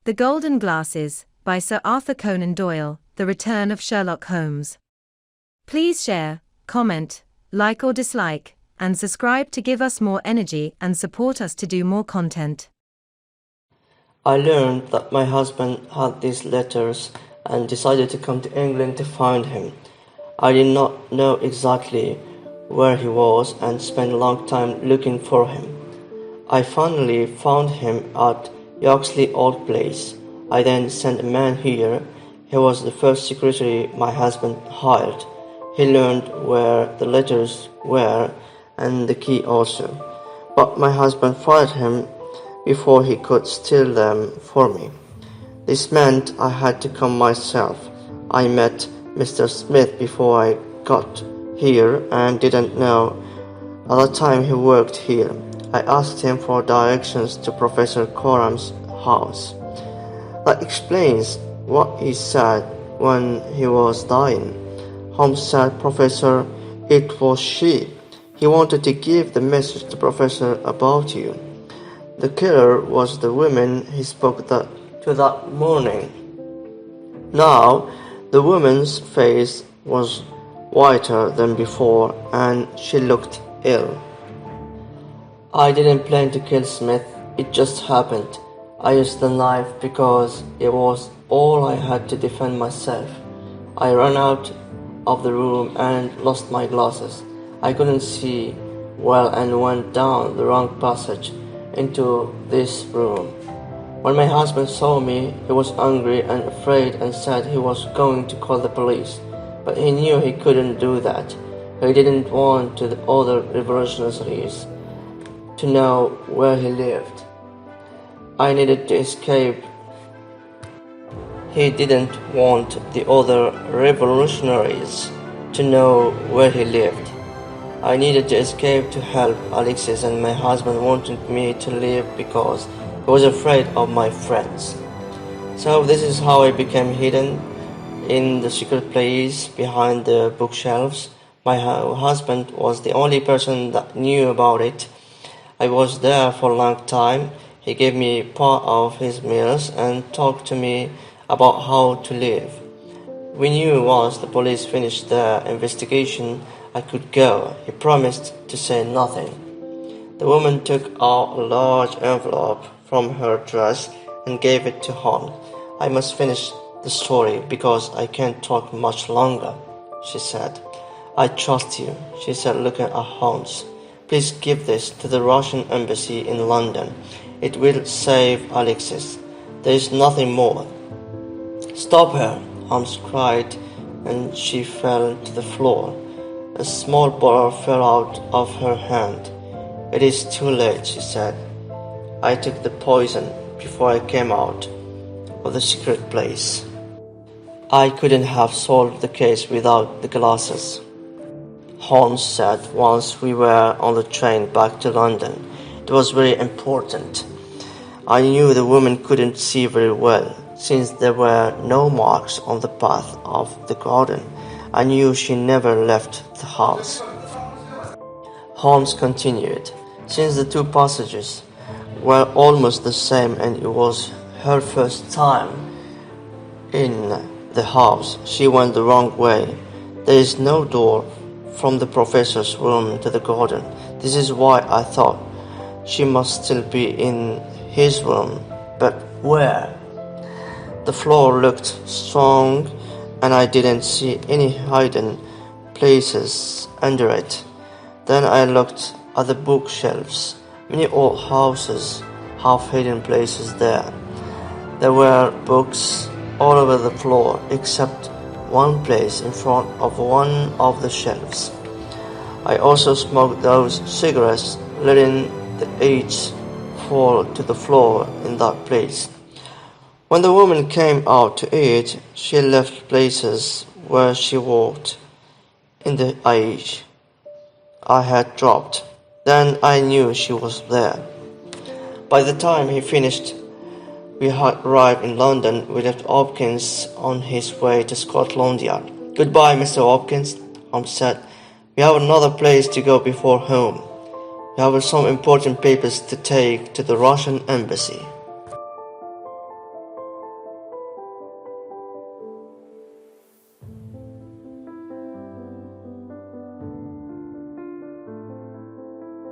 The Golden Glasses, by Sir Arthur Conan Doyle, The Return of Sherlock Holmes. Please share, comment, like or dislike, and subscribe to give us more energy and support us to do more content. I learned that my husband had these letters and decided to come to England to find him. I did not know exactly where he was and spent a long time looking for him. I finally found him at Yoxley Old Place. I then sent a man here. He was the first secretary my husband hired. He learned where the letters were and the key also. But my husband fired him before he could steal them for me. This meant I had to come myself. I met Mr. Smith before I got here and didn't know at the time he worked here. I asked him for directions to Professor Coram's house. That explains what he said when he was dying. Holmes said, "Professor, it was she. He wanted to give the message to Professor about you." The killer was the woman he spoke to that morning. Now, the woman's face was whiter than before, and she looked ill. I didn't plan to kill Smith. It just happened. I used the knife because it was all I had to defend myself. I ran out of the room and lost my glasses. I couldn't see well and went down the wrong passage into this room. When my husband saw me, he was angry and afraid and said he was going to call the police. But he knew he couldn't do that. He didn't want the other revolutionaries to know where he lived. I needed to escape. He didn't want the other revolutionaries to know where he lived. I needed to escape to help Alexis, and my husband wanted me to leave because he was afraid of my friends. So this is how I became hidden in the secret place behind the bookshelves. My husband was the only person that knew about it. I was there for a long time. He gave me part of his meals and talked to me about how to live. We knew once the police finished their investigation, I could go. He promised to say nothing. The woman took out a large envelope from her dress and gave it to Holmes. "I must finish the story because I can't talk much longer," she said. "I trust you," she said, looking at Holmes. "Please give this to the Russian embassy in London. It will save Alexis. There is nothing more." "Stop her!" Holmes cried, and she fell to the floor. A small bottle fell out of her hand. "It is too late," she said. "I took the poison before I came out of the secret place. I couldn't have solved the case without the glasses." Holmes said once we were on the train back to London. It was very important. I knew the woman couldn't see very well, since there were no marks on the path of the garden. I knew she never left the house. Holmes continued. Since the two passages were almost the same and it was her first time in the house, she went the wrong way. There is no door from the professor's room to the garden. This is why I thought she must still be in his room. But where? The floor looked strong, and I didn't see any hidden places under it. Then I looked at the bookshelves. Many old houses have hidden places there. There were books all over the floor except one place in front of one of the shelves. I also smoked those cigarettes, letting the ash fall to the floor in that place. When the woman came out to eat, she left places where she walked in the ash I had dropped. Then I knew she was there. By the time he finished, we had arrived in London. We left Hopkins on his way to Scotland Yard. "Goodbye, Mr. Hopkins," Holmes said. "We have another place to go before home. We have some important papers to take to the Russian embassy."